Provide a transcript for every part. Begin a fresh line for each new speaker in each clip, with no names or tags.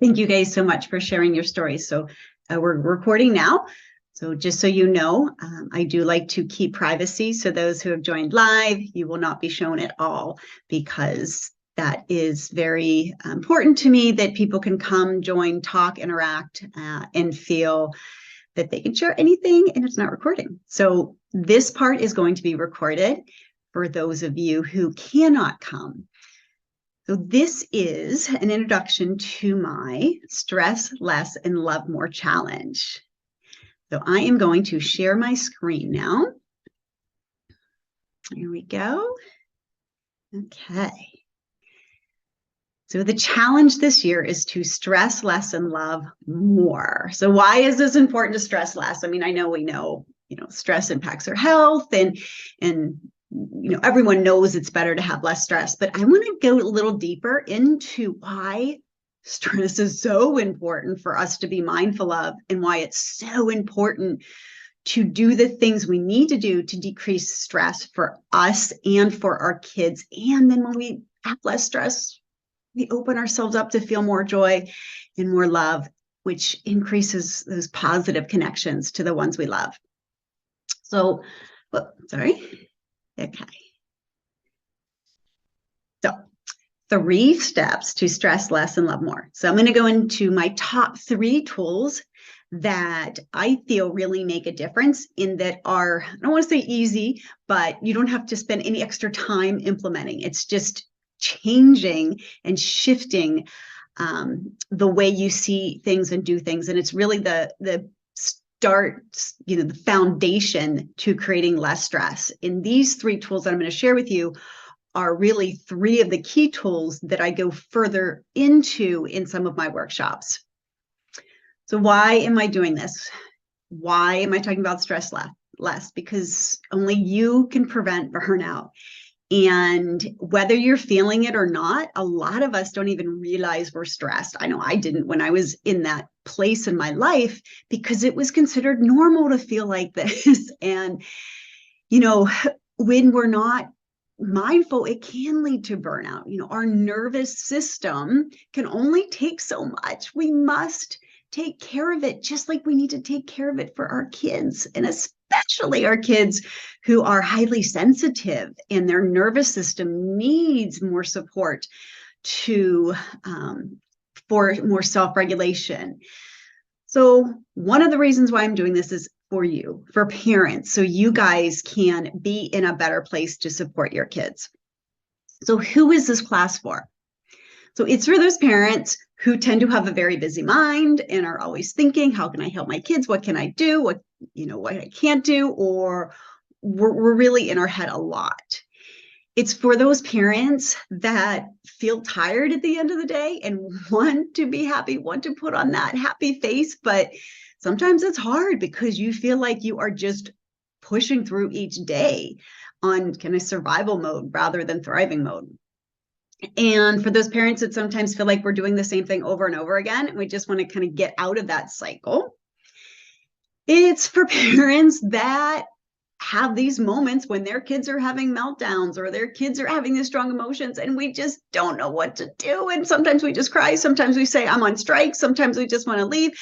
Thank you guys so much for sharing your stories. So we're recording now. So just so you know, I do like to keep privacy. So those who have joined live, you will not be shown at all, because that is very important to me, that people can come, join, talk, interact, and feel that they can share anything and it's not recording. So this part is going to be recorded for those of you who cannot come. So this is an introduction to my Stress Less and Love More challenge. So I am going to share my screen now. Here we go. Okay. So the challenge this year is to stress less and love more. So why is this important to stress less? I mean, I know we know, stress impacts our health, and everyone knows it's better to have less stress, but I want to go a little deeper into why stress is so important for us to be mindful of, and why it's so important to do the things we need to do to decrease stress for us and for our kids. And then when we have less stress, we open ourselves up to feel more joy and more love, which increases those positive connections to the ones we love. So, sorry. Okay. So 3 steps to stress less and love more. So I'm going to go into my top 3 tools that I feel really make a difference, in that are, I don't want to say easy, but you don't have to spend any extra time implementing. It's just changing and shifting the way you see things and do things. And it's really the start, the foundation to creating less stress. And these 3 tools that I'm going to share with you are really 3 of the key tools that I go further into in some of my workshops. So why am I doing this? Why am I talking about stress less? Because only you can prevent burnout. And whether you're feeling it or not, a lot of us don't even realize we're stressed. I know I didn't when I was in that place in my life, because it was considered normal to feel like this. And, when we're not mindful, it can lead to burnout. Our nervous system can only take so much. We must take care of it, just like we need to take care of it for our kids, and especially our kids who are highly sensitive and their nervous system needs more support for more self-regulation. So one of the reasons why I'm doing this is for you, for parents, so you guys can be in a better place to support your kids. So who is this class for? So it's for those parents who tend to have a very busy mind and are always thinking, how can I help my kids? What can I do? What I can't do? Or we're really in our head a lot. It's for those parents that feel tired at the end of the day and want to be happy, want to put on that happy face, but sometimes it's hard because you feel like you are just pushing through each day on kind of survival mode rather than thriving mode. And for those parents that sometimes feel like we're doing the same thing over and over again, and we just want to kind of get out of that cycle. It's for parents that have these moments when their kids are having meltdowns, or their kids are having these strong emotions, and we just don't know what to do. And sometimes we just cry. Sometimes we say, I'm on strike. Sometimes we just want to leave.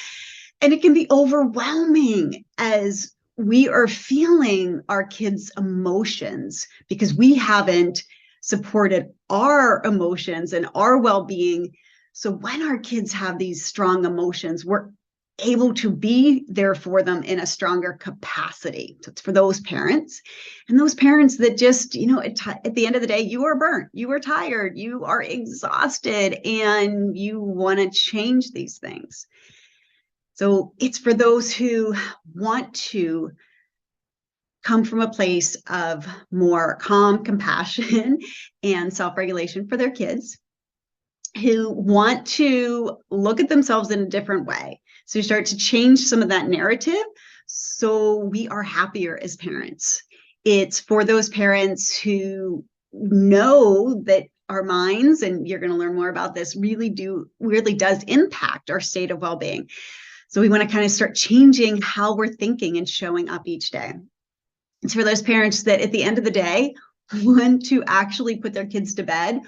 And it can be overwhelming as we are feeling our kids' emotions because we haven't supported our emotions and our well-being. So when our kids have these strong emotions, we're able to be there for them in a stronger capacity. So it's for those parents, and those parents that just, at the end of the day, you are burnt, you are tired, you are exhausted, and you want to change these things. So it's for those who want to come from a place of more calm, compassion, and self-regulation for their kids, who want to look at themselves in a different way. So you start to change some of that narrative so we are happier as parents. It's for those parents who know that our minds, and you're going to learn more about this, really does impact our state of well-being. So we want to kind of start changing how we're thinking and showing up each day. It's for those parents that at the end of the day want to actually put their kids to bed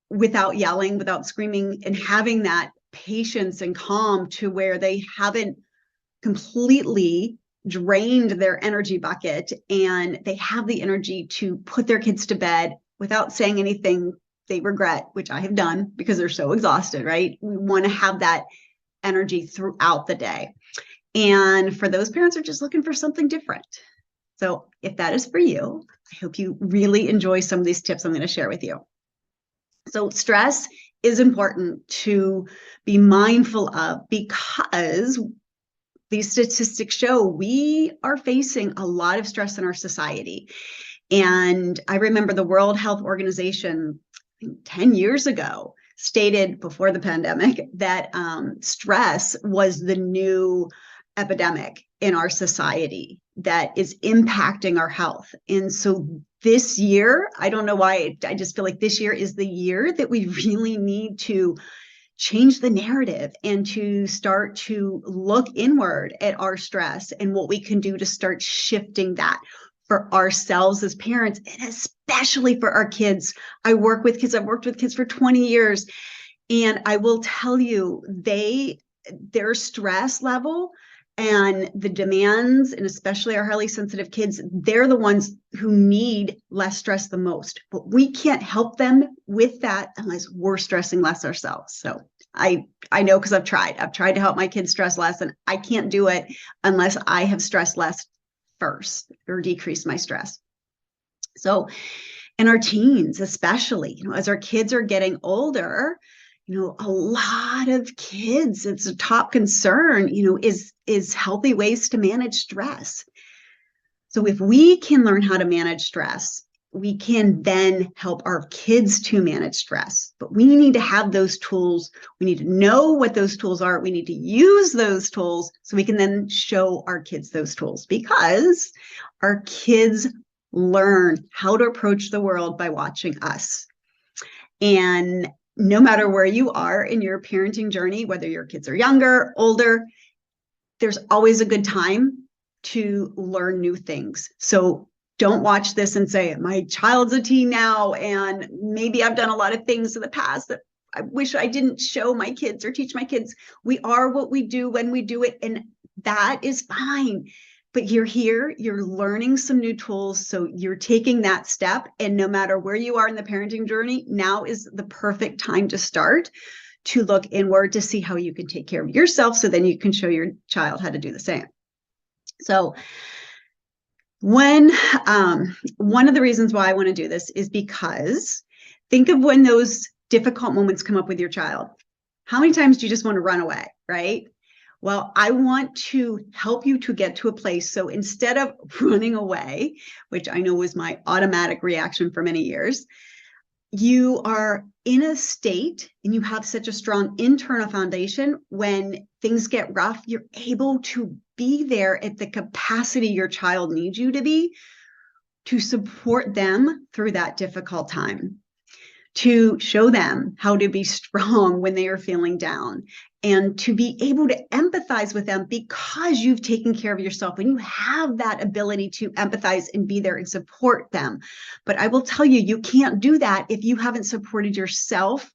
without yelling, without screaming, and having that patience and calm to where they haven't completely drained their energy bucket and they have the energy to put their kids to bed without saying anything they regret, which I have done because they're so exhausted, right? We want to have that energy throughout the day. And for those parents who are just looking for something different. So if that is for you, I hope you really enjoy some of these tips I'm going to share with you. So stress is important to be mindful of because these statistics show we are facing a lot of stress in our society. And I remember the World Health Organization, I think 10 years ago, stated before the pandemic that stress was the new epidemic in our society that is impacting our health. And so this year, I don't know why, I just feel like this year is the year that we really need to change the narrative and to start to look inward at our stress and what we can do to start shifting that for ourselves as parents, and especially for our kids. I work with kids. I've worked with kids for 20 years. And I will tell you, their stress level and the demands, and especially our highly sensitive kids, they're the ones who need less stress the most. But we can't help them with that unless we're stressing less ourselves. So I know, because I've tried to help my kids stress less, and I can't do it unless I have stressed less first or decreased my stress. So in our teens, especially, as our kids are getting older, a lot of kids, it's a top concern, is healthy ways to manage stress. So if we can learn how to manage stress, we can then help our kids to manage stress. But we need to have those tools. We need to know what those tools are. We need to use those tools so we can then show our kids those tools, because our kids learn how to approach the world by watching us. And no matter where you are in your parenting journey, whether your kids are younger, older, there's always a good time to learn new things. So don't watch this and say, my child's a teen now, and maybe I've done a lot of things in the past that I wish I didn't show my kids or teach my kids. We are what we do when we do it, and that is fine. But you're here, you're learning some new tools. So you're taking that step. And no matter where you are in the parenting journey, now is the perfect time to start to look inward to see how you can take care of yourself, so then you can show your child how to do the same. So one of the reasons why I want to do this is because think of when those difficult moments come up with your child. How many times do you just want to run away, right? Well, I want to help you to get to a place. So instead of running away, which I know was my automatic reaction for many years, you are in a state and you have such a strong internal foundation. When things get rough, you're able to be there at the capacity your child needs you to be, to support them through that difficult time, to show them how to be strong when they are feeling down, and to be able to empathize with them because you've taken care of yourself and you have that ability to empathize and be there and support them. But I will tell you, you can't do that if you haven't supported yourself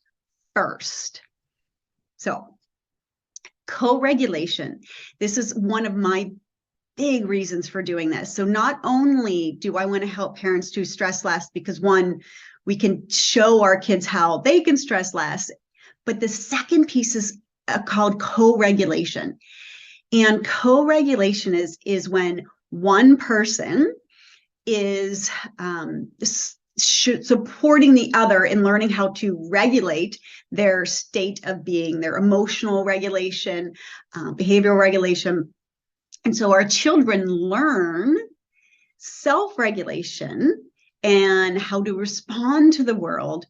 first. So co-regulation, this is one of my big reasons for doing this. So not only do I want to help parents to stress less, because one, we can show our kids how they can stress less, but the second piece is called co-regulation. And co-regulation is when one person is supporting the other in learning how to regulate their state of being, their emotional regulation, behavioral regulation. And so our children learn self-regulation and how to respond to the world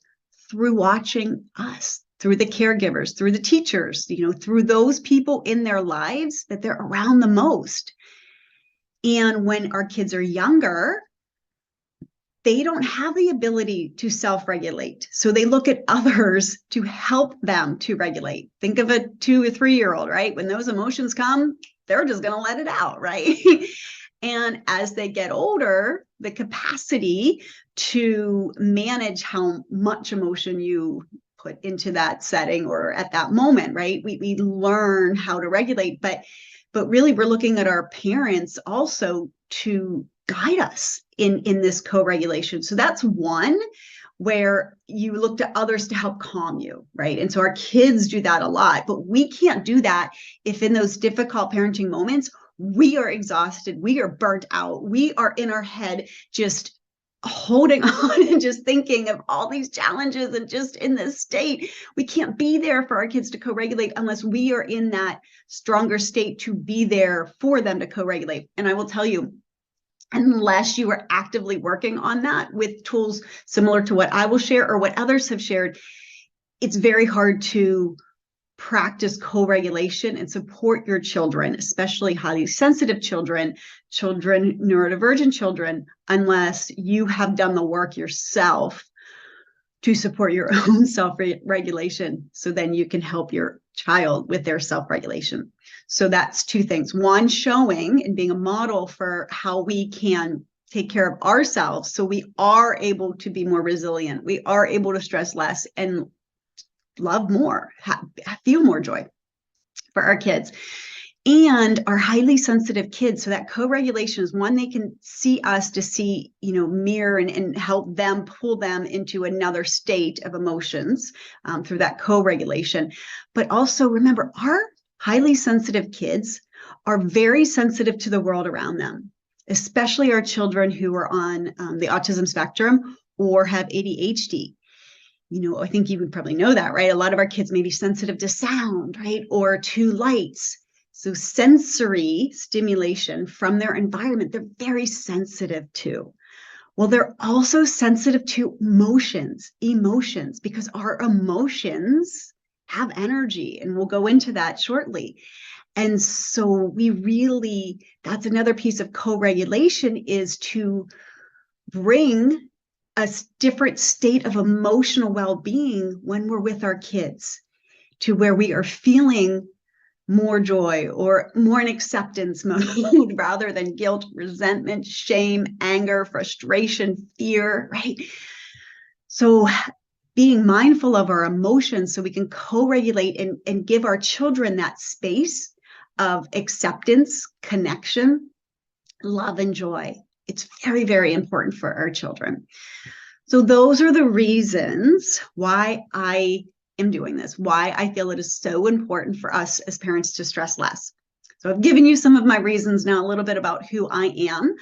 through watching us, through the caregivers, through the teachers, through those people in their lives that they're around the most. And when our kids are younger, they don't have the ability to self-regulate. So they look at others to help them to regulate. Think of a 2 or 3-year-old, right? When those emotions come, they're just going to let it out, right? And as they get older, the capacity to manage how much emotion you put into that setting or at that moment, right? We learn how to regulate, but really we're looking at our parents also to guide us in this co-regulation. So that's one where you look to others to help calm you, right? And so our kids do that a lot, but we can't do that if in those difficult parenting moments, we are exhausted, we are burnt out, we are in our head just holding on and just thinking of all these challenges and just in this state. We can't be there for our kids to co-regulate unless we are in that stronger state to be there for them to co-regulate. And I will tell you, unless you are actively working on that with tools similar to what I will share or what others have shared, it's very hard to practice co-regulation and support your children, especially highly sensitive children, neurodivergent children, unless you have done the work yourself to support your own self-regulation. So then you can help your child with their self-regulation. So that's two things. One, showing and being a model for how we can take care of ourselves so we are able to be more resilient. We are able to stress less and love more, feel more joy for our kids and our highly sensitive kids. So that co-regulation is one, they can see us to see, mirror and help them pull them into another state of emotions through that co-regulation. But also remember, our highly sensitive kids are very sensitive to the world around them, especially our children who are on the autism spectrum or have ADHD. I think you would probably know that, right? A lot of our kids may be sensitive to sound, right? Or to lights. So sensory stimulation from their environment, they're very sensitive to. Well, they're also sensitive to emotions, because our emotions have energy, and we'll go into that shortly. And so that's another piece of co-regulation, is to bring a different state of emotional well-being when we're with our kids, to where we are feeling more joy or more in acceptance mode rather than guilt, resentment, shame, anger, frustration, fear, right? So being mindful of our emotions so we can co-regulate and give our children that space of acceptance, connection, love, and joy. It's very, very important for our children. So those are the reasons why I am doing this, why I feel it is so important for us as parents to stress less. So I've given you some of my reasons now, a little bit about who I am.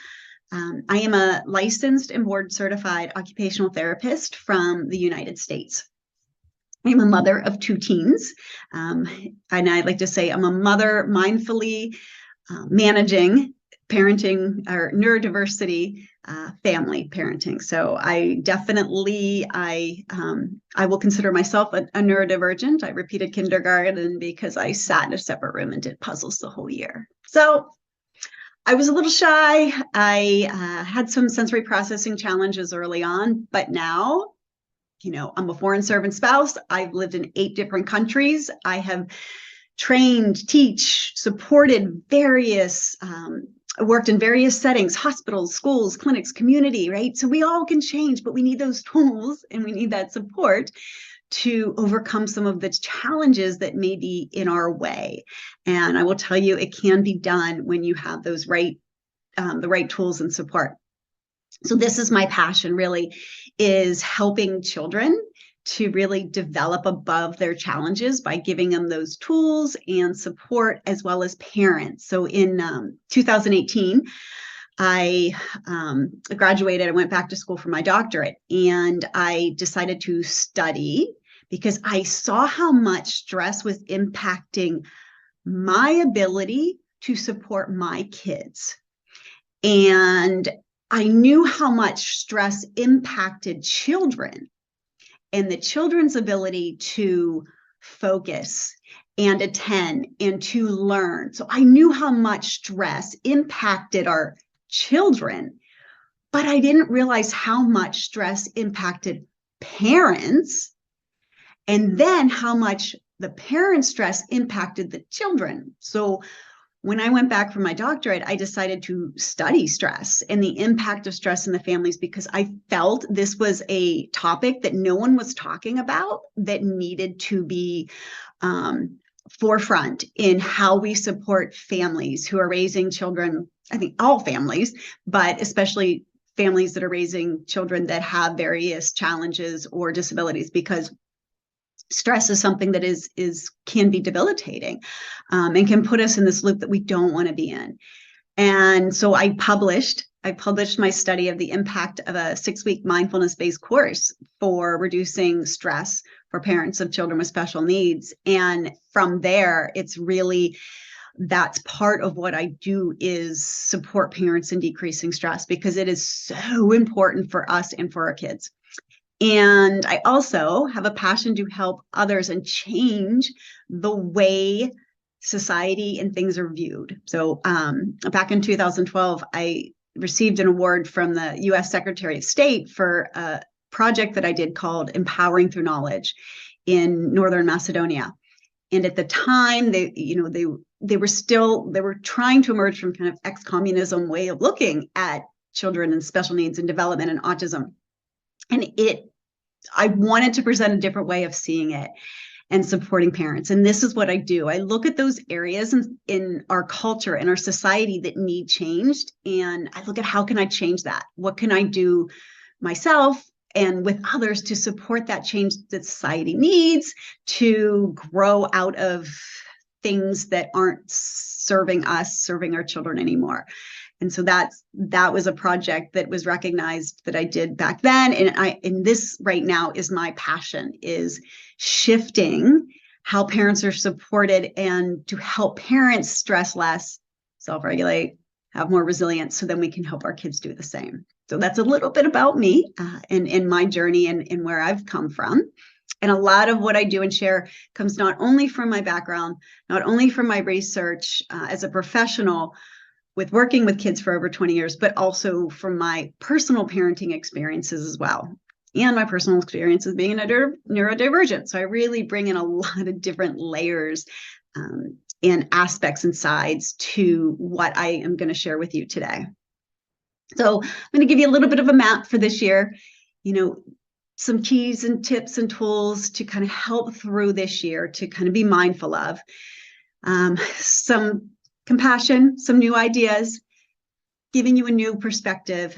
I am a licensed and board certified occupational therapist from the United States. I'm a mother of 2 teens, and I like to say I'm a mother mindfully managing parenting or neurodiversity family parenting. So I definitely, I will consider myself a neurodivergent. I repeated kindergarten because I sat in a separate room and did puzzles the whole year. So I was a little shy. I had some sensory processing challenges early on, but now, I'm a foreign servant spouse. I've lived in 8 different countries. I have trained, teach, supported various, worked in various settings, hospitals, schools, clinics, community, right? So we all can change, but we need those tools and we need that support to overcome some of the challenges that may be in our way. And I will tell you, it can be done when you have those the right tools and support. So this is my passion, really, is helping children to really develop above their challenges by giving them those tools and support, as well as parents. So in 2018, I graduated. I went back to school for my doctorate, and I decided to study because I saw how much stress was impacting my ability to support my kids. And I knew how much stress impacted children and the children's ability to focus and attend and to learn. So I knew how much stress impacted our children, but I didn't realize how much stress impacted parents, and then how much the parent stress impacted the children. So when I went back for my doctorate, I decided to study stress and the impact of stress in the families, because I felt this was a topic that no one was talking about that needed to be forefront in how we support families who are raising children. I think all families, but especially families that are raising children that have various challenges or disabilities, because stress is something that can be debilitating, and can put us in this loop that we don't want to be in. And so I published my study of the impact of a 6-week mindfulness-based course for reducing stress for parents of children with special needs. And from there, that's part of what I do, is support parents in decreasing stress, because it is so important for us and for our kids. And I also have a passion to help others and change the way society and things are viewed. So back in 2012, I received an award from the U.S. Secretary of State for a project that I did called Empowering Through Knowledge in Northern Macedonia. And at the time, they were trying to emerge from kind of ex-communism way of looking at children and special needs and development and autism. And I wanted to present a different way of seeing it and supporting parents. And this is what I do. I look at those areas in our culture and our society that need changed. And I look at, how can I change that? What can I do myself and with others to support that change that society needs to grow out of things that aren't serving our children anymore. And so that was a project that was recognized that I did back then. And this right now is my passion, is shifting how parents are supported and to help parents stress less, self-regulate, have more resilience, so then we can help our kids do the same. So that's a little bit about me and my journey and where I've come from. And a lot of what I do and share comes not only from my background, not only from my research as a professional with working with kids for over 20 years, but also from my personal parenting experiences as well. And my personal experience as being a neurodivergent. So I really bring in a lot of different layers and aspects and sides to what I am going to share with you today. So I'm going to give you a little bit of a map for this year, some keys and tips and tools to kind of help through this year, to kind of be mindful of some compassion, some new ideas, giving you a new perspective.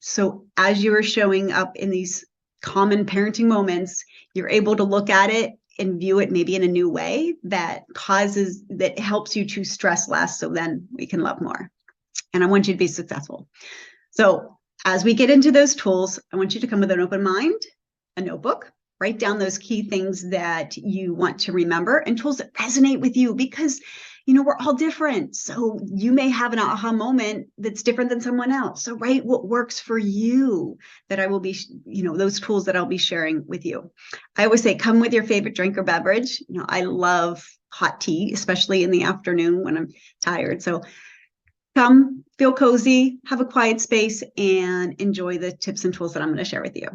So as you are showing up in these common parenting moments, you're able to look at it and view it maybe in a new way that helps you to stress less, so then we can love more. And I want you to be successful. So as we get into those tools, I want you to come with an open mind, a notebook, write down those key things that you want to remember and tools that resonate with you, because we're all different. So you may have an aha moment that's different than someone else. So write what works for you, that I will be, those tools that I'll be sharing with you. I always say, come with your favorite drink or beverage. I love hot tea, especially in the afternoon when I'm tired. So come, feel cozy, have a quiet space, and enjoy the tips and tools that I'm going to share with you.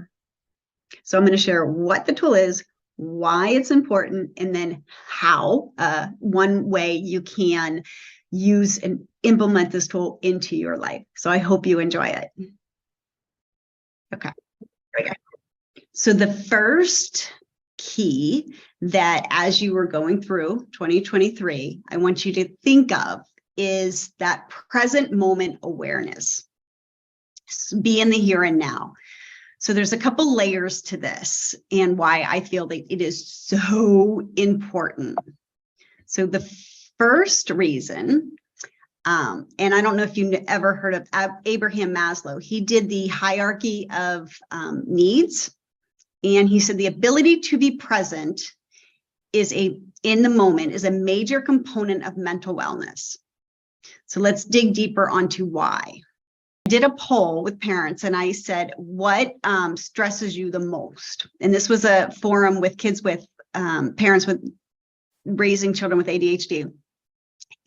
So I'm going to share what the tool is, why it's important, and then how one way you can use and implement this tool into your life. So I hope you enjoy it. Okay. So the first key that, as you were going through 2023, I want you to think of is that present moment awareness. Be in the here and now. So there's a couple layers to this and why I feel that it is so important. So the first reason, and I don't know if you've ever heard of Abraham Maslow. He did the hierarchy of needs, and he said the ability to be present in the moment is a major component of mental wellness. So let's dig deeper onto why. I did a poll with parents and I said, what stresses you the most? And this was a forum with kids with parents with raising children with ADHD.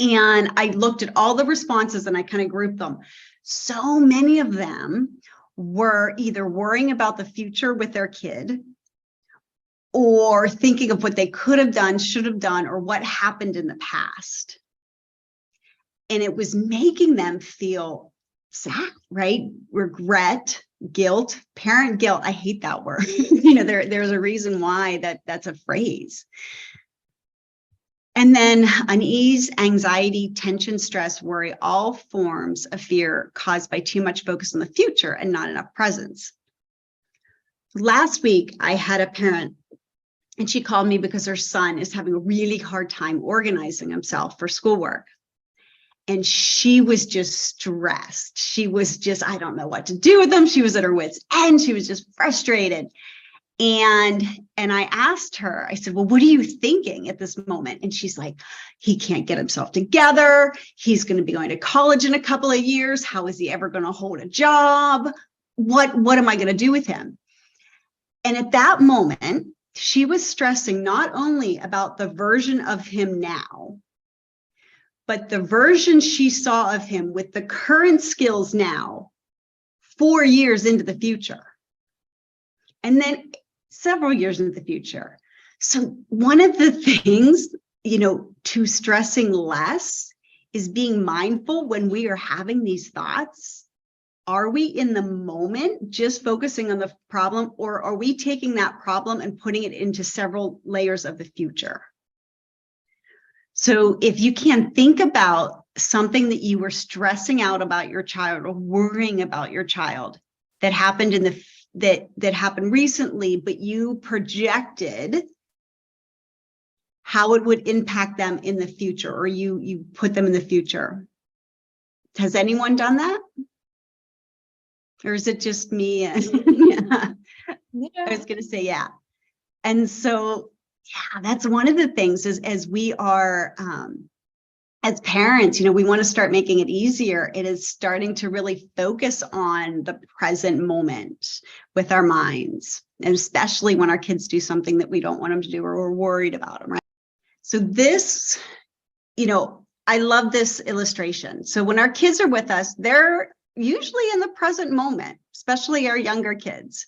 And I looked at all the responses and I kind of grouped them. So many of them were either worrying about the future with their kid, or thinking of what they could have done, should have done, or what happened in the past. And it was making them feel sad, right? Regret, guilt, parent guilt. I hate that word. There's a reason why that's a phrase. And then unease, anxiety, tension, stress, worry, all forms of fear caused by too much focus on the future and not enough presence. Last week, I had a parent, and she called me because her son is having a really hard time organizing himself for schoolwork. And she was just stressed. She was just, I don't know what to do with him. She was at her wit's end. She was just frustrated. And I asked her, I said, well, what are you thinking at this moment? And she's like, he can't get himself together. He's going to be going to college in a couple of years. How is he ever going to hold a job? What am I going to do with him? And at that moment, she was stressing not only about the version of him now, but the version she saw of him with the current skills now, 4 years into the future. And then several years into the future. So one of the things, to stressing less is being mindful when we are having these thoughts. Are we in the moment just focusing on the problem, or are we taking that problem and putting it into several layers of the future? So if you can think about something that you were stressing out about your child or worrying about your child that happened that happened recently, but you projected how it would impact them in the future, or you put them in the future. Has anyone done that? Or is it just me? Yeah. I was going to say, yeah. And so, yeah, that's one of the things is as we are, as parents, we want to start making it easier. It is starting to really focus on the present moment with our minds, and especially when our kids do something that we don't want them to do or we're worried about them, right? So this, I love this illustration. So when our kids are with us, they're usually in the present moment, especially our younger kids.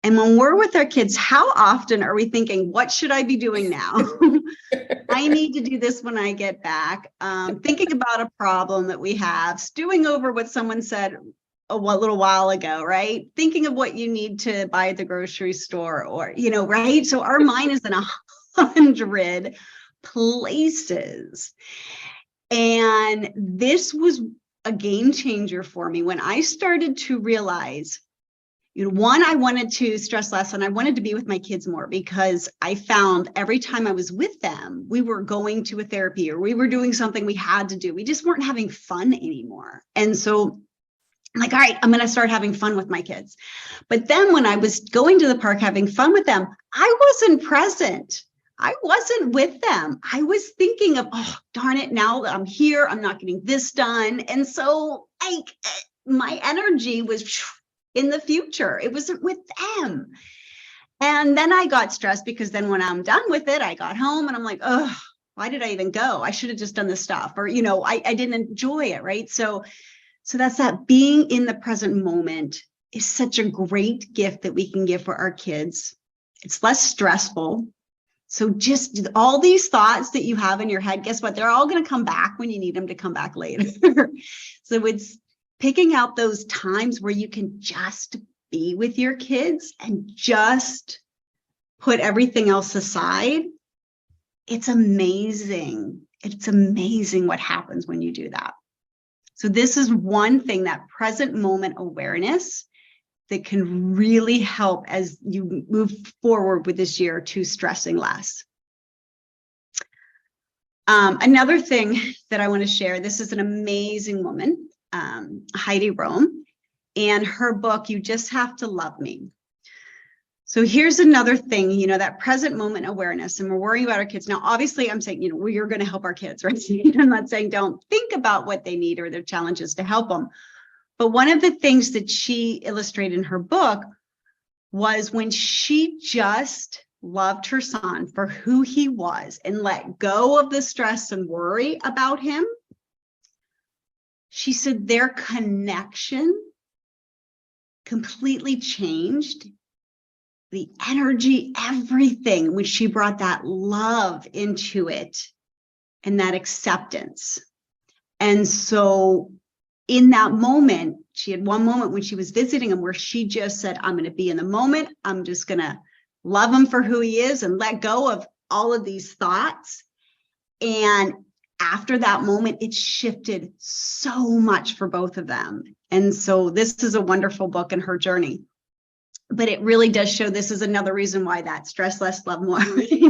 And when we're with our kids, how often are we thinking, what should I be doing now? I need to do this when I get back. Thinking about a problem that we have, stewing over what someone said a little while ago, right? Thinking of what you need to buy at the grocery store, or, right? So our mind is in 100 places. And this was a game changer for me when I started to realize, one, I wanted to stress less and I wanted to be with my kids more, because I found every time I was with them, we were going to a therapy or we were doing something we had to do. We just weren't having fun anymore. And so I'm like, all right, I'm going to start having fun with my kids. But then when I was going to the park having fun with them, I wasn't present. I wasn't with them. I was thinking of, oh, darn it, now that I'm here, I'm not getting this done. And so my energy was in the future. It wasn't with them. And then I got stressed because then when I'm done with it, I got home and I'm like, oh, why did I even go? I should have just done this stuff. Or, I didn't enjoy it, right? So that's that being in the present moment is such a great gift that we can give for our kids. It's less stressful. So just all these thoughts that you have in your head, guess what? They're all going to come back when you need them to come back later. So it's picking out those times where you can just be with your kids and just put everything else aside. It's amazing. It's amazing what happens when you do that. So this is one thing, that present moment awareness, that can really help as you move forward with this year to stressing less. Another thing that I want to share, this is an amazing woman, Heidi Rome, and her book, You Just Have to Love Me. So here's another thing, that present moment awareness, and we're worrying about our kids. Now, obviously I'm saying, we're going to help our kids, right? I'm not saying don't think about what they need or their challenges to help them. But one of the things that she illustrated in her book was when she just loved her son for who he was and let go of the stress and worry about him, she said their connection completely changed. The energy, everything, when she brought that love into it and that acceptance. And so in that moment, she had one moment when she was visiting him where she just said, I'm going to be in the moment. I'm just going to love him for who he is and let go of all of these thoughts. And after that moment, it shifted so much for both of them. And so this is a wonderful book in her journey. But it really does show this is another reason why that stress less, love more,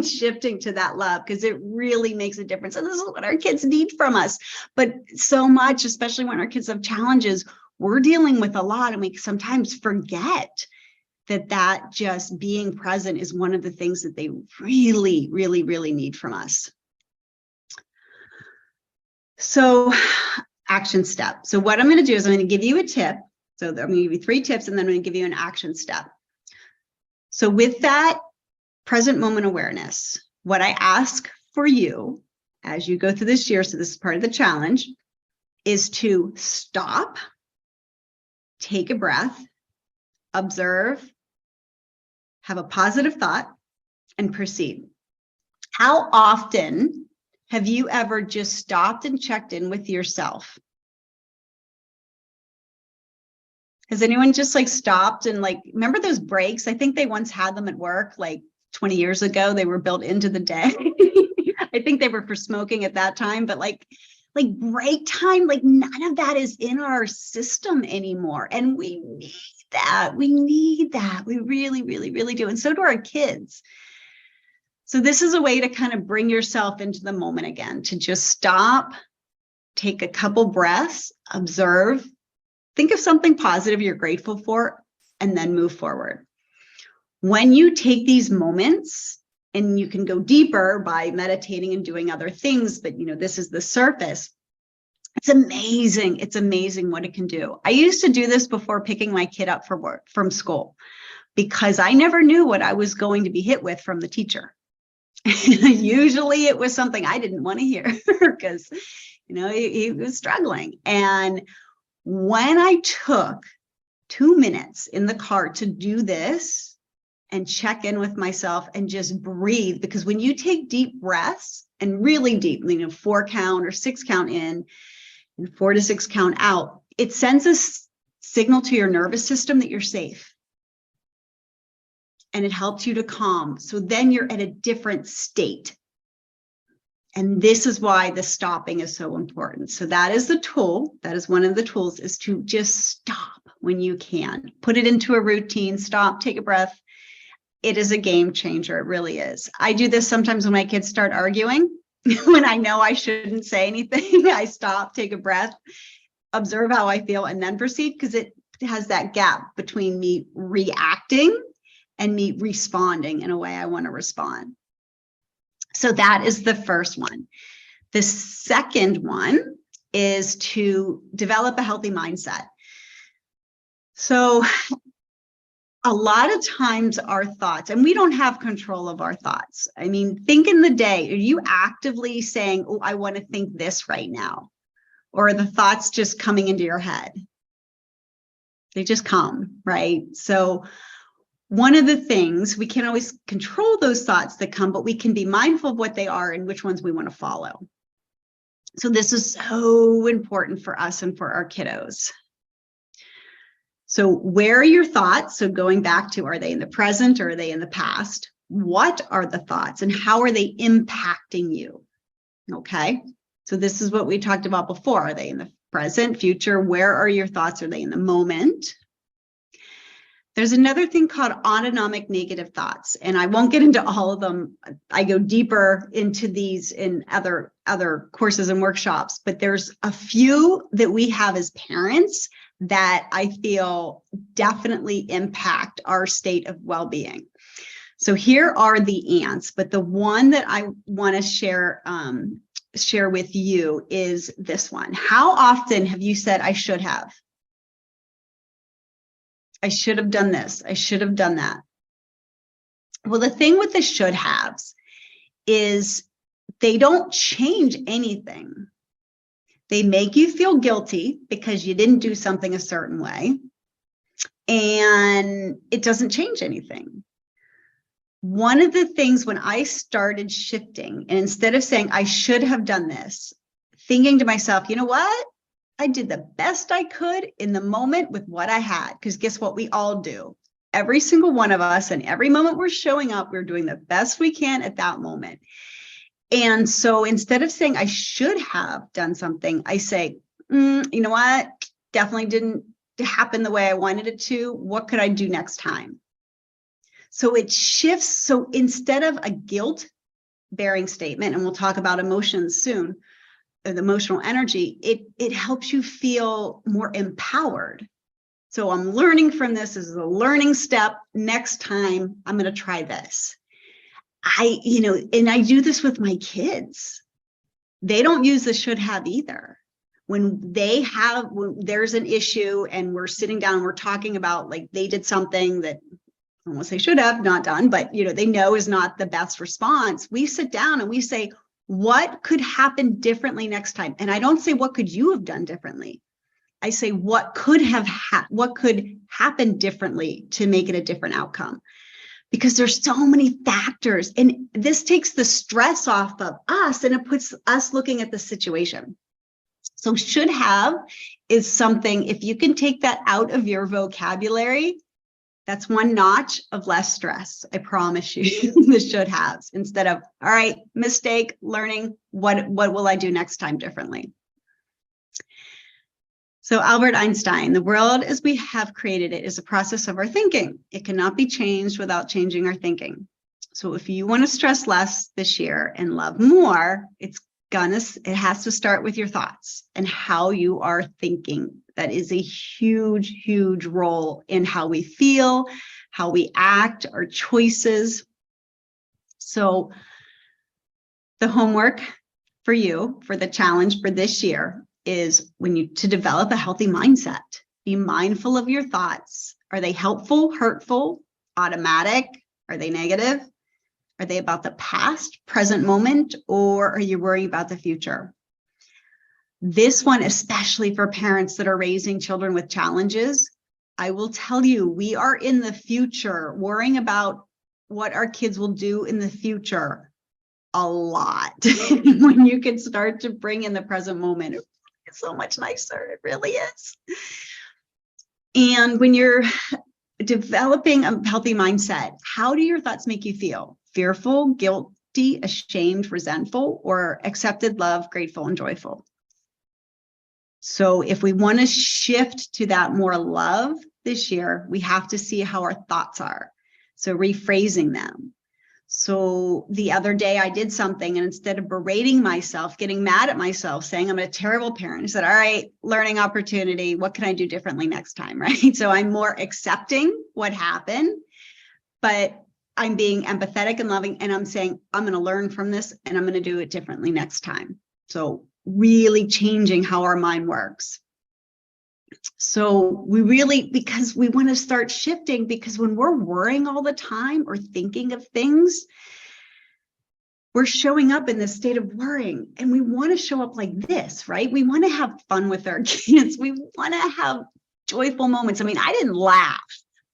shifting to that love, because it really makes a difference. And this is what our kids need from us. But so much, especially when our kids have challenges, we're dealing with a lot, and we sometimes forget that just being present is one of the things that they really, really, really need from us. So action step. So what I'm going to do is I'm going to give you a tip. So I'm going to give you 3 tips, and then I'm going to give you an action step. So with that present moment awareness, what I ask for you as you go through this year, so this is part of the challenge, is to stop, take a breath, observe, have a positive thought, and proceed. How often have you ever just stopped and checked in with yourself? Has anyone just like stopped and like, remember those breaks? I think they once had them at work like 20 years ago. They were built into the day. I think they were for smoking at that time, but like break time, like none of that is in our system anymore. And we need that. We need that. We really, really, really do. And so do our kids. So this is a way to kind of bring yourself into the moment again, to just stop, take a couple breaths, observe, think of something positive you're grateful for, and then move forward. When you take these moments, and you can go deeper by meditating and doing other things, but this is the surface. It's amazing. It's amazing what it can do. I used to do this before picking my kid up from school, because I never knew what I was going to be hit with from the teacher. Usually it was something I didn't want to hear because, he was struggling. And when I took 2 minutes in the car to do this and check in with myself and just breathe, because when you take deep breaths and really deep, 4 count or 6 count in and 4 to 6 count out, it sends a signal to your nervous system that you're safe. And it helps you to calm. So then you're at a different state. And this is why the stopping is so important. So that is the tool. That is one of the tools, is to just stop when you can. Put it into a routine, stop, take a breath. It is a game changer. It really is. I do this sometimes when my kids start arguing. When I know I shouldn't say anything, I stop, take a breath, observe how I feel, and then proceed, because it has that gap between me reacting and me responding in a way I want to respond. So that is the first one. The second one is to develop a healthy mindset. So a lot of times our thoughts, and we don't have control of our thoughts. I mean, think in the day, are you actively saying, oh, I want to think this right now? Or are the thoughts just coming into your head? They just come, right? So one of the things, we can't always control those thoughts that come, but we can be mindful of what they are and which ones we want to follow. So this is so important for us and for our kiddos. So where are your thoughts? So going back to, are they in the present or are they in the past? What are the thoughts and how are they impacting you? Okay, so this is what we talked about before. Are they in the present, future? Where are your thoughts? Are they in the moment? There's another thing called autonomic negative thoughts, and I won't get into all of them. I go deeper into these in other courses and workshops, but there's a few that we have as parents that I feel definitely impact our state of well-being. So here are the ants, but the one that I want to share with you is this one. How often have you said, I should have? I should have done this. I should have done that. Well, the thing with the should haves is they don't change anything. They make you feel guilty because you didn't do something a certain way, and it doesn't change anything. One of the things when I started shifting, and instead of saying I should have done this, thinking to myself, you know what? I did the best I could in the moment with what I had. Because guess what? We all do. Every single one of us, and every moment we're showing up, we're doing the best we can at that moment. And so instead of saying I should have done something, I say, you know what? Definitely didn't happen the way I wanted it to. What could I do next time? So it shifts. So instead of a guilt bearing statement, and we'll talk about emotions soon, the emotional energy, it helps you feel more empowered. So I'm learning from this. This is a learning step. Next time I'm going to try this. And I do this with my kids. They don't use the should have either. When there's an issue and we're sitting down and we're talking about, like, they did something that almost they should have not done, but they know is not the best response. We sit down and we say, what could happen differently next time? And I don't say, what could you have done differently? I say, what could happen differently to make it a different outcome? Because there's so many factors, and this takes the stress off of us and it puts us looking at the situation. So should have is something, if you can take that out of your vocabulary, that's one notch of less stress. I promise you, the should haves, instead of, all right, mistake, learning, what will I do next time differently? So Albert Einstein, the world as we have created it is a process of our thinking. It cannot be changed without changing our thinking. So if you want to stress less this year and love more, it has to start with your thoughts and how you are thinking. That is a huge, huge role in how we feel, how we act, our choices. So the homework for you, for the challenge for this year, is to develop a healthy mindset. Be mindful of your thoughts. Are they helpful, hurtful, automatic? Are they negative? Are they about the past, present moment, or are you worrying about the future? This one, especially for parents that are raising children with challenges, I will tell you, we are in the future worrying about what our kids will do in the future a lot. When you can start to bring in the present moment, it's so much nicer. It really is. And when you're developing a healthy mindset, how do your thoughts make you feel? Fearful, guilty, ashamed, resentful, or accepted, loved, grateful, and joyful? So if we want to shift to that more love this year, we have to see how our thoughts are. So rephrasing them. So the other day I did something, and instead of berating myself, getting mad at myself, saying I'm a terrible parent, I said, all right, learning opportunity. What can I do differently next time, right? So I'm more accepting what happened, but I'm being empathetic and loving, and I'm saying, I'm going to learn from this and I'm going to do it differently next time. So really changing how our mind works. So because we want to start shifting, because when we're worrying all the time or thinking of things, we're showing up in this state of worrying, and we want to show up like this, right? We want to have fun with our kids. We want to have joyful moments. I mean, I didn't laugh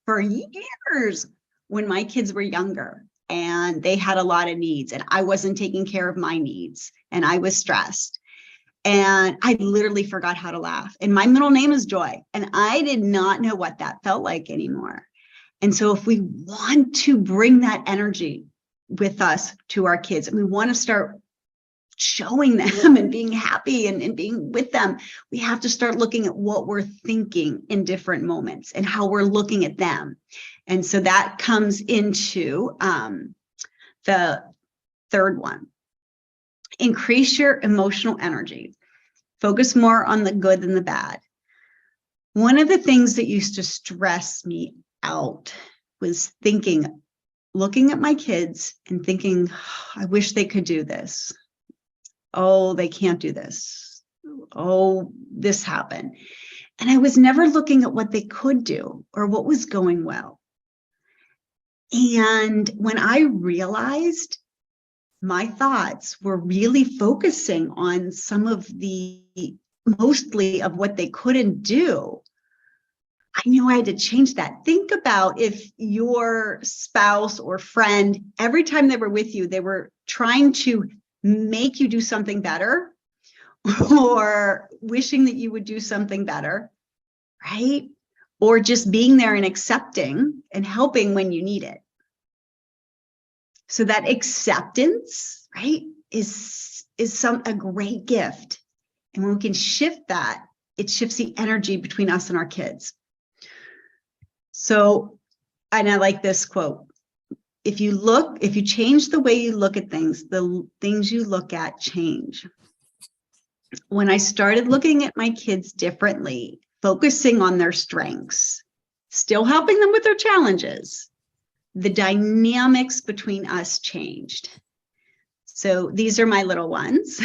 for years when my kids were younger and they had a lot of needs and I wasn't taking care of my needs and I was stressed. And I literally forgot how to laugh. And my middle name is Joy. And I did not know what that felt like anymore. And so if we want to bring that energy with us to our kids, and we want to start showing them and being happy and being with them, we have to start looking at what we're thinking in different moments and how we're looking at them. And so that comes into the third one. Increase your emotional energy. Focus more on the good than the bad. One of the things that used to stress me out was looking at my kids and thinking, oh, I wish they could do this. Oh, they can't do this. Oh, this happened. And I was never looking at what they could do or what was going well. And when I realized my thoughts were really focusing on mostly of what they couldn't do, I knew I had to change that. Think about if your spouse or friend, every time they were with you, they were trying to make you do something better, or wishing that you would do something better, right? Or just being there and accepting and helping when you need it. So that acceptance, right, is a great gift. And when we can shift that, it shifts the energy between us and our kids. So, and I like this quote. If you change the way you look at things, the things you look at change. When I started looking at my kids differently, focusing on their strengths, still helping them with their challenges, the dynamics between us changed. So these are my little ones.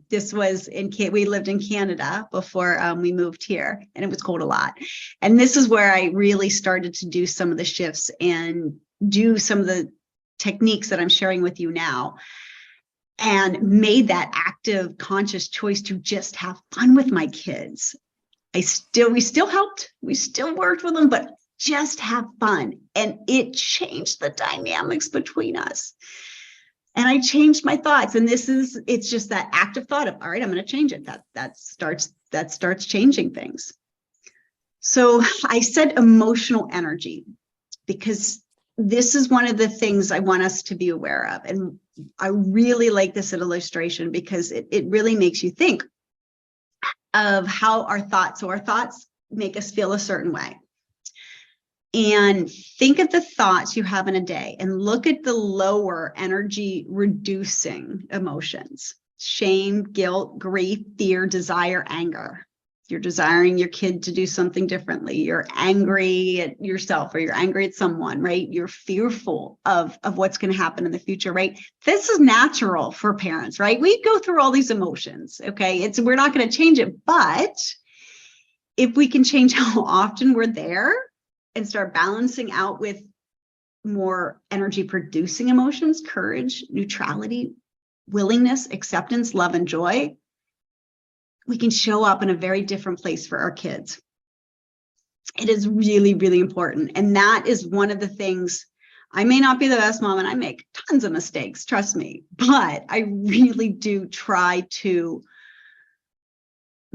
This was we lived in Canada before we moved here, and it was cold a lot. And this is where I really started to do some of the shifts and do some of the techniques that I'm sharing with you now, and made that active, conscious choice to just have fun with my kids. We still helped, we still worked with them, but just have fun. And it changed the dynamics between us. And I changed my thoughts. And it's just that active thought of, all right, I'm going to change it. That starts changing things. So I said emotional energy, because this is one of the things I want us to be aware of. And I really like this illustration because it really makes you think of how our thoughts make us feel a certain way. And think of the thoughts you have in a day and look at the lower energy reducing emotions: shame, guilt, grief, fear, desire, anger. You're desiring your kid to do something differently. You're angry at yourself, or you're angry at someone, right? You're fearful of what's going to happen in the future, right? This is natural for parents, right? We go through all these emotions, okay? We're not going to change it, but if we can change how often we're there and start balancing out with more energy producing emotions, courage, neutrality, willingness, acceptance, love, and joy, we can show up in a very different place for our kids. It is really, really important. And that is one of the things. I may not be the best mom, and I make tons of mistakes, trust me, but I really do try to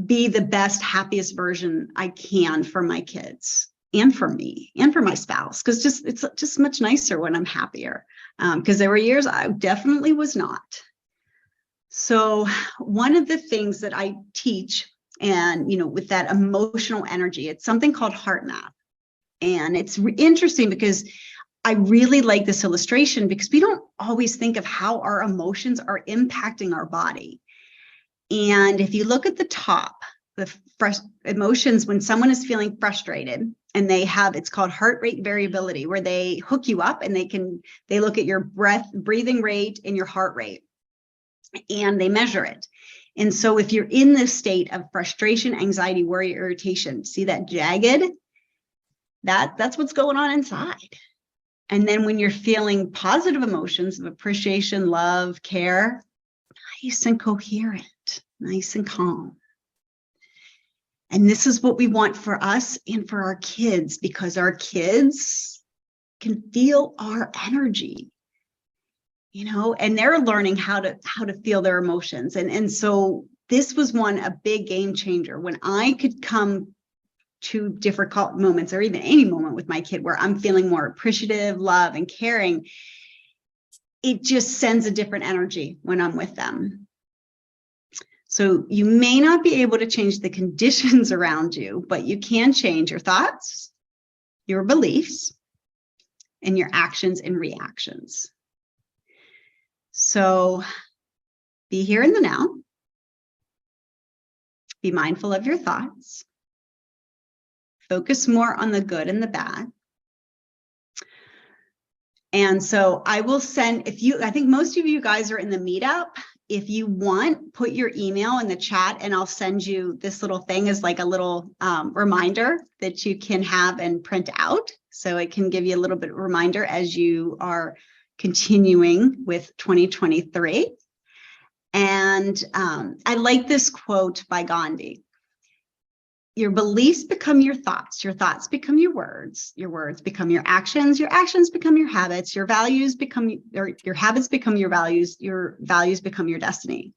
be the best, happiest version I can for my kids and for me and for my spouse, because it's just much nicer when I'm happier, because there were years I definitely was not. So one of the things that I teach, and with that emotional energy, it's something called HeartMath. And it's interesting because I really like this illustration, because we don't always think of how our emotions are impacting our body. And if you look at the top, the emotions, when someone is feeling frustrated, and it's called heart rate variability, where they hook you up and they look at your breathing rate and your heart rate, and they measure it. And so if you're in this state of frustration, anxiety, worry, irritation, see that jagged? That's what's going on inside. And then when you're feeling positive emotions of appreciation, love, care, nice and coherent, nice and calm. And this is what we want for us and for our kids, because our kids can feel our energy, and they're learning how to feel their emotions. And so this was a big game changer, when I could come to difficult moments, or even any moment with my kid where I'm feeling more appreciative, love, and caring. It just sends a different energy when I'm with them. So you may not be able to change the conditions around you, but you can change your thoughts, your beliefs, and your actions and reactions. So be here in the now. Be mindful of your thoughts. Focus more on the good and the bad. And so I will send, I think most of you guys are in the meetup. If you want, put your email in the chat, and I'll send you this little thing as like a little reminder that you can have and print out. So it can give you a little bit of a reminder as you are continuing with 2023. And I like this quote by Gandhi. Your beliefs become your thoughts become your words become your actions become your habits, your habits become your values become your destiny.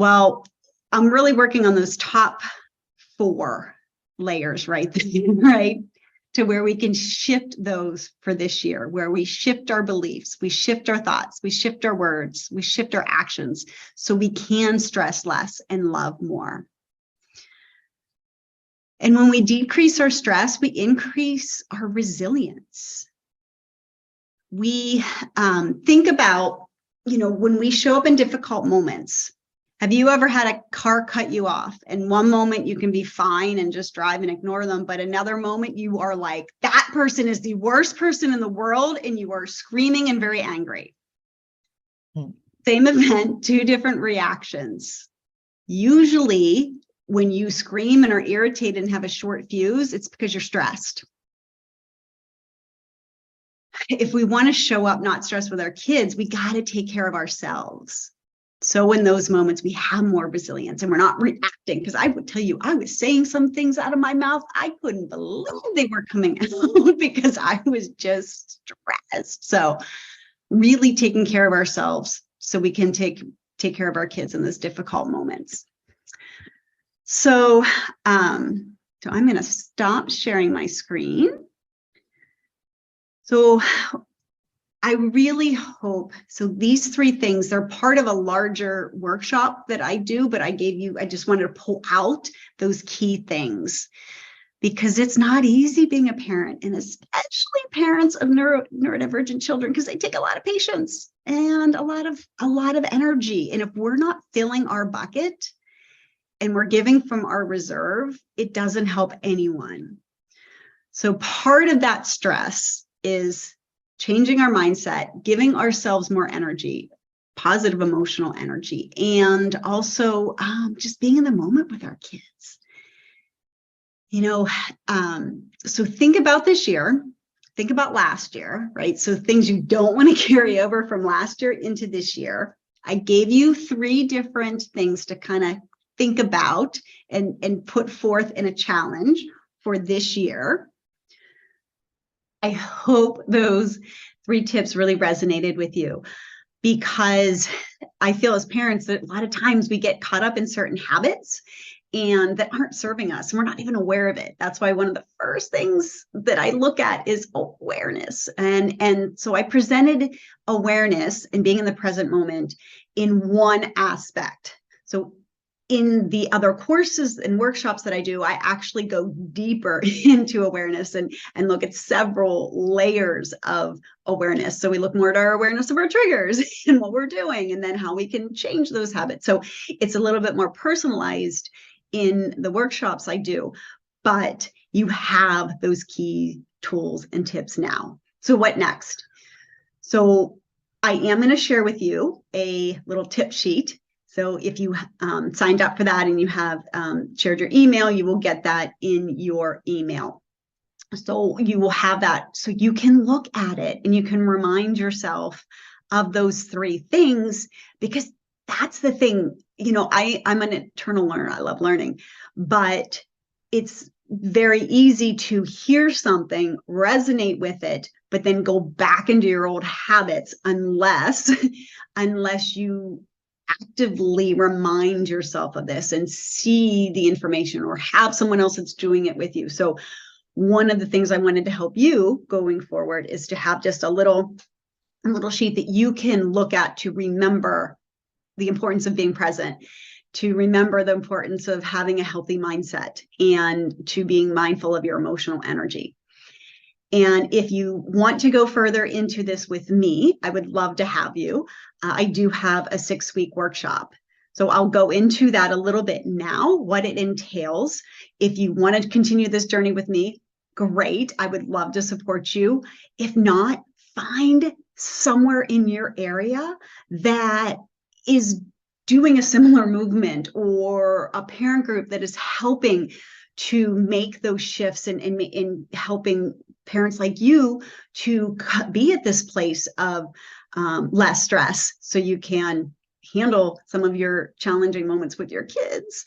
Well, I'm really working on those top 4 layers right there, right? To where we can shift those for this year, where we shift our beliefs, we shift our thoughts, we shift our words, we shift our actions, so we can stress less and love more. And when we decrease our stress, we increase our resilience. We think about, when we show up in difficult moments. Have you ever had a car cut you off? And one moment you can be fine and just drive and ignore them, but another moment you are like, that person is the worst person in the world, and you are screaming and very angry. Same event, 2 different reactions. Usually when you scream and are irritated and have a short fuse, it's because you're stressed. If we want to show up not stressed with our kids, we got to take care of ourselves. So in those moments, we have more resilience and we're not reacting. Because I would tell you, I was saying some things out of my mouth. I couldn't believe they were coming out because I was just stressed. So really taking care of ourselves so we can take care of our kids in those difficult moments. So, I'm going to stop sharing my screen. So I really hope, so these 3 things, they're part of a larger workshop that I do, but I just wanted to pull out those key things because it's not easy being a parent, and especially parents of neurodivergent children, because they take a lot of patience and a lot of energy. And if we're not filling our bucket and we're giving from our reserve, it doesn't help anyone. So part of that stress is changing our mindset, giving ourselves more energy, positive emotional energy, and also just being in the moment with our kids. So think about this year, think about last year, right? So things you don't want to carry over from last year into this year. I gave you 3 different things to kind of think about and put forth in a challenge for this year. I hope those 3 tips really resonated with you, because I feel as parents that a lot of times we get caught up in certain habits and that aren't serving us, and we're not even aware of it. That's why one of the first things that I look at is awareness. And so I presented awareness and being in the present moment in one aspect. So in the other courses and workshops that I do, I actually go deeper into awareness and look at several layers of awareness. So we look more at our awareness of our triggers and what we're doing, and then how we can change those habits. So it's a little bit more personalized in the workshops I do, but you have those key tools and tips now. So what next? So I am going to share with you a little tip sheet. So if you signed up for that and you have shared your email, you will get that in your email. So you will have that so you can look at it and you can remind yourself of those 3 things, because that's the thing. I'm an eternal learner. I love learning, but it's very easy to hear something, resonate with it, but then go back into your old habits unless you actively remind yourself of this and see the information or have someone else that's doing it with you. So one of the things I wanted to help you going forward is to have just a little sheet that you can look at to remember the importance of being present, to remember the importance of having a healthy mindset, and to being mindful of your emotional energy. And if you want to go further into this with me, I would love to have you. I do have a 6-week workshop. So I'll go into that a little bit now, what it entails. If you want to continue this journey with me, great. I would love to support you. If not, find somewhere in your area that is doing a similar movement, or a parent group that is helping to make those shifts and helping parents like you to be at this place of less stress, so you can handle some of your challenging moments with your kids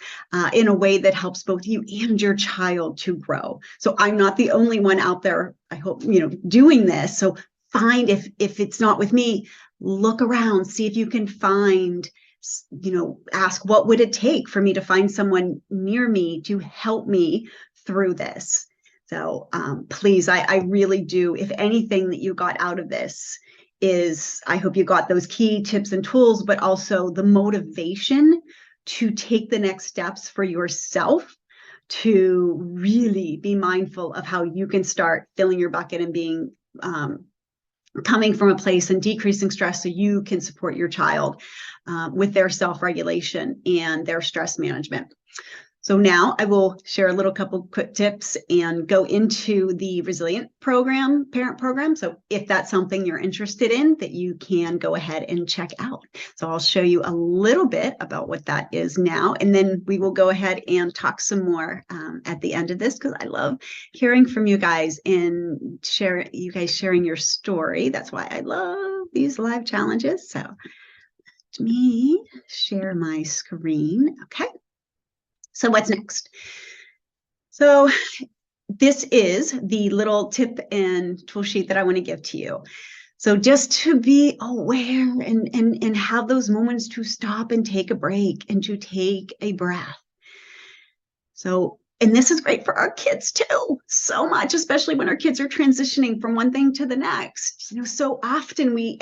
in a way that helps both you and your child to grow. So I'm not the only one out there, I hope, doing this. So find, if it's not with me, look around, see if you can find ask, what would it take for me to find someone near me to help me through this? So please, I really do. If anything that you got out of this is, I hope you got those key tips and tools, but also the motivation to take the next steps for yourself, to really be mindful of how you can start filling your bucket and being coming from a place and decreasing stress so you can support your child with their self-regulation and their stress management. So now I will share a little couple quick tips and go into the Resilient program, parent program. So if that's something you're interested in, that you can go ahead and check out. So I'll show you a little bit about what that is now, and then we will go ahead and talk some more at the end of this, because I love hearing from you guys and you guys sharing your story. That's why I love these live challenges. So let me share my screen. Okay. So what's next? So this is the little tip and tool sheet that I want to give to you. So just to be aware and have those moments to stop and take a break and to take a breath. So, and this is great for our kids too, so much, especially when our kids are transitioning from one thing to the next. So often we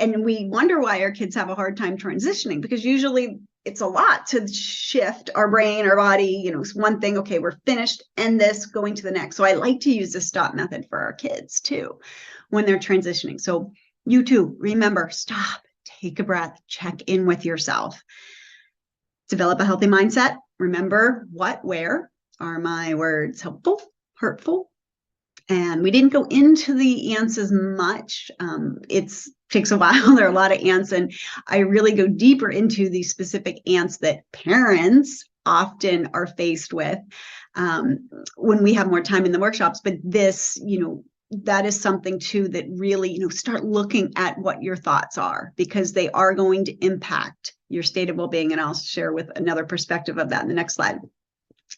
wonder why our kids have a hard time transitioning, because usually it's a lot to shift our brain, our body, one thing, okay, we're finished, and this going to the next. So I like to use the stop method for our kids too, when they're transitioning. So you too, remember, stop, take a breath, check in with yourself, develop a healthy mindset. Remember where are my words helpful, hurtful? And we didn't go into the ants as much. It takes a while. There are a lot of ants, and I really go deeper into the specific ants that parents often are faced with when we have more time in the workshops. But this, that is something too that really, start looking at what your thoughts are, because they are going to impact your state of well-being. And I'll share with another perspective of that in the next slide.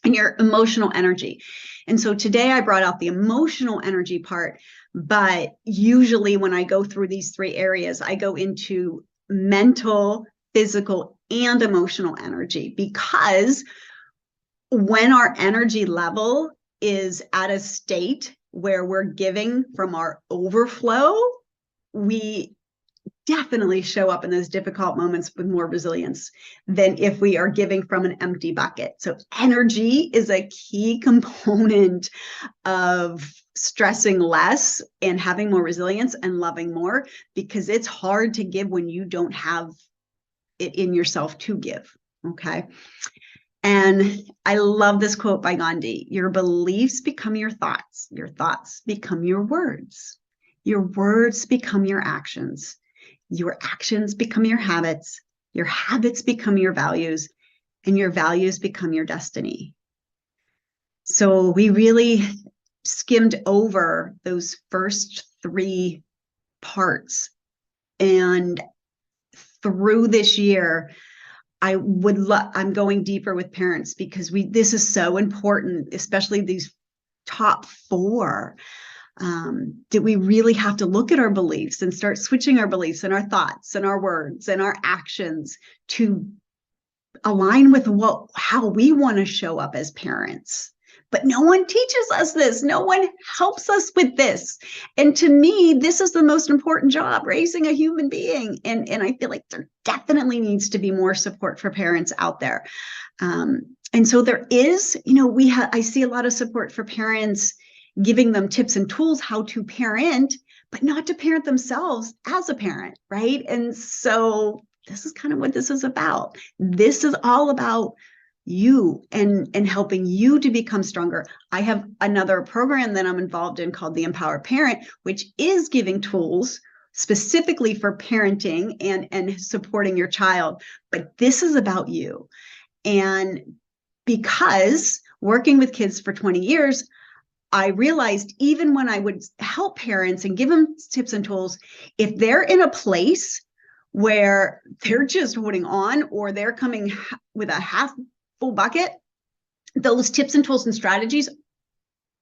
And your emotional energy. And so today I brought out the emotional energy part, but usually when I go through these three areas, I go into mental, physical, and emotional energy, because when our energy level is at a state where we're giving from our overflow, we definitely show up in those difficult moments with more resilience than if we are giving from an empty bucket. So energy is a key component of stressing less and having more resilience and loving more, because it's hard to give when you don't have it in yourself to give. Okay. And I love this quote by Gandhi: your beliefs become your thoughts become your words become your actions become your habits become your values, and your values become your destiny. So we really skimmed over those first three parts, and through this year, I'm going deeper with parents, because this is so important, especially these top four. That we really have to look at our beliefs and start switching our beliefs and our thoughts and our words and our actions to align with how we want to show up as parents. But no one teaches us this. No one helps us with this. And to me, this is the most important job, raising a human being. And I feel like there definitely needs to be more support for parents out there. And so there is, I see a lot of support for parents, giving them tips and tools how to parent, but not to parent themselves as a parent, right? And so this is kind of what this is about. This is all about you and helping you to become stronger. I have another program that I'm involved in called the Empowered Parent, which is giving tools specifically for parenting and supporting your child. But this is about you. And because working with kids for 20 years, I realized even when I would help parents and give them tips and tools, if they're in a place where they're just holding on, or they're coming with a half full bucket, those tips and tools and strategies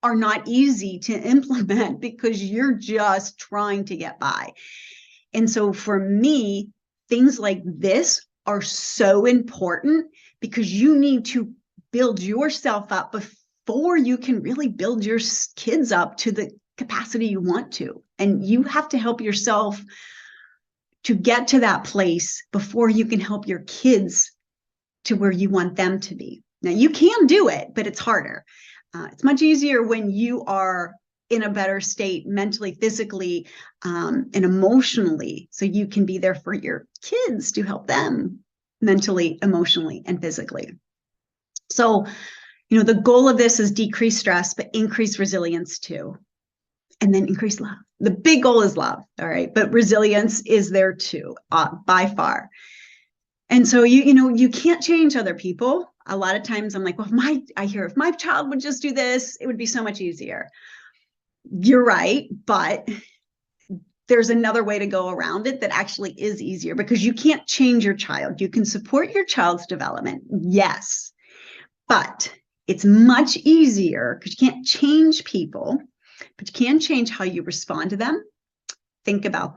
are not easy to implement, because you're just trying to get by. And so for me, things like this are so important because you need to build yourself up before you can really build your kids up to the capacity you want to. And you have to help yourself to get to that place before you can help your kids to where you want them to be. Now, you can do it, but it's harder. It's much easier when you are in a better state mentally, physically, and emotionally, so you can be there for your kids to help them mentally, emotionally, and physically. So, the goal of this is decrease stress, but increase resilience too. And then increase love. The big goal is love, all right? But resilience is there too, by far. And so you can't change other people. A lot of times I'm like, well, if my child would just do this, it would be so much easier. You're right, but there's another way to go around it that actually is easier, because you can't change your child. You can support your child's development, yes, but it's much easier because you can't change people, but you can change how you respond to them, think about